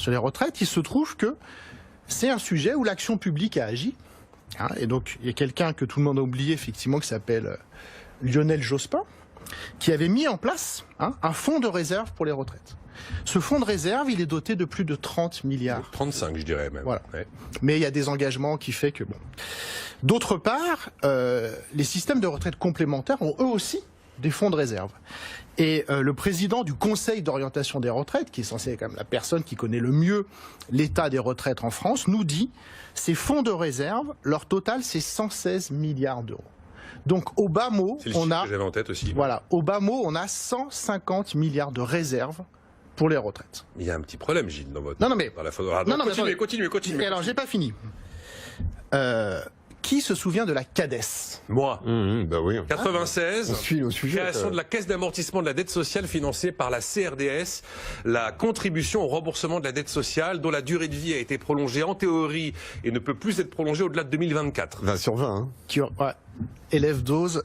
sur les retraites, il se trouve que c'est un sujet où l'action publique a agi. Hein, et donc, il y a quelqu'un que tout le monde a oublié, effectivement, qui s'appelle Lionel Jospin, qui avait mis en place un fonds de réserve pour les retraites. Ce fonds de réserve, il est doté de plus de 30 milliards. 35, je dirais même. Voilà. Ouais. Mais il y a des engagements qui fait que bon. D'autre part, les systèmes de retraite complémentaires ont eux aussi des fonds de réserve. Et le président du Conseil d'orientation des retraites, qui est censé être quand même la personne qui connaît le mieux l'état des retraites en France, nous dit ces fonds de réserve, leur total c'est 116 milliards d'euros. Donc au bas mot, on a, j'avais en tête aussi. Voilà, au bas mot, on a 150 milliards de réserves pour les retraites. Il y a un petit problème, Gilles, dans votre... Non, non, mais... Dans la... Continuez. Et alors, j'ai pas fini. Qui se souvient de la CADES? Moi. Bah oui. 96, On suit au sujet, création de la Caisse d'amortissement de la dette sociale financée par la CRDS, la contribution au remboursement de la dette sociale dont la durée de vie a été prolongée en théorie et ne peut plus être prolongée au-delà de 2024. 20 sur 20. Hein. Élève Dose,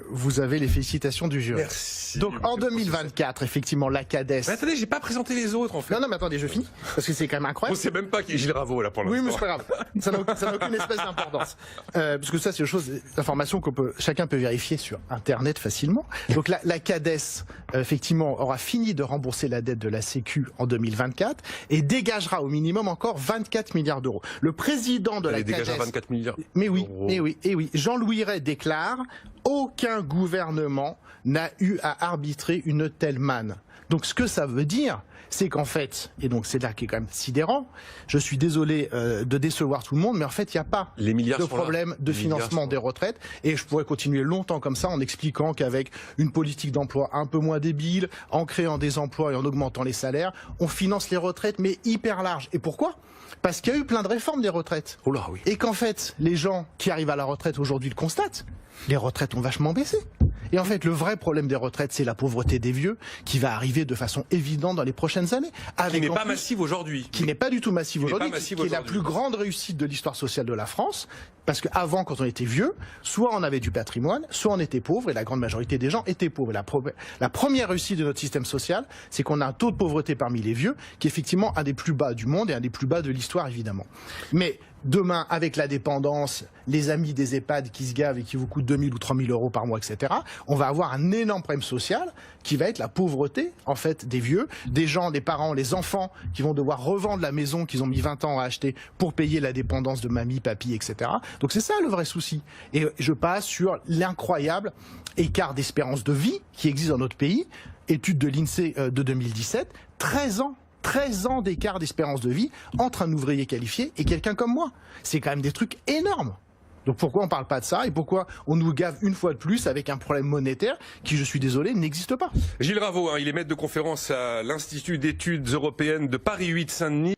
vous avez les félicitations du jury. Merci. Donc en 2024, effectivement, la CADES... Mais attendez, j'ai pas présenté les autres en fait. Non, mais attendez, je finis, parce que c'est quand même On incroyable. sait même pas qui est Gilles Ravaud là pour l'instant. Oui, mais c'est pas grave. Ça n'a aucune espèce d'importance. Parce que ça, c'est une chose, d'information chacun peut vérifier sur Internet facilement. Donc la CADES, effectivement, aura fini de rembourser la dette de la Sécu en 2024 et dégagera au minimum encore 24 milliards d'euros. Le président de la CADES... dégagera 24 milliards. Mais oui, d'euros. oui. Jean-Louis Ray déclare « Aucun gouvernement n'a eu à arbitrer une telle manne ». Donc ce que ça veut dire, c'est qu'en fait, et donc c'est là qui est quand même sidérant, je suis désolé de décevoir tout le monde, mais en fait il n'y a pas de problème de financement des retraites, et je pourrais continuer longtemps comme ça en expliquant qu'avec une politique d'emploi un peu moins débile, en créant des emplois et en augmentant les salaires, on finance les retraites mais hyper large. Et pourquoi ? Parce qu'il y a eu plein de réformes des retraites. Oh là, oui. Et qu'en fait, les gens qui arrivent à la retraite aujourd'hui le constatent, les retraites ont vachement baissé. Et en fait, le vrai problème des retraites, c'est la pauvreté des vieux, qui va arriver de façon évidente dans les prochaines années. Qui n'est pas massive aujourd'hui. Qui n'est pas du tout massive aujourd'hui, qui est la plus grande réussite de l'histoire sociale de la France. Parce qu'avant, quand on était vieux, soit on avait du patrimoine, soit on était pauvre, et la grande majorité des gens étaient pauvres. Et la première réussite de notre système social, c'est qu'on a un taux de pauvreté parmi les vieux, qui est effectivement un des plus bas du monde et un des plus bas de l'histoire, évidemment. Mais demain, avec la dépendance, les amis des EHPAD qui se gavent et qui vous coûtent 2 000 ou 3 000 euros par mois, etc., on va avoir un énorme problème social qui va être la pauvreté, en fait, des vieux, des gens, des parents, les enfants qui vont devoir revendre la maison qu'ils ont mis 20 ans à acheter pour payer la dépendance de mamie, papy, etc. Donc c'est ça le vrai souci. Et je passe sur l'incroyable écart d'espérance de vie qui existe dans notre pays. Étude de l'INSEE de 2017, 13 ans d'écart d'espérance de vie entre un ouvrier qualifié et quelqu'un comme moi. C'est quand même des trucs énormes. Donc pourquoi on ne parle pas de ça et pourquoi on nous gave une fois de plus avec un problème monétaire qui, je suis désolé, n'existe pas. Gilles Ravaud, il est maître de conférence à l'Institut d'études européennes de Paris 8 Saint-Denis.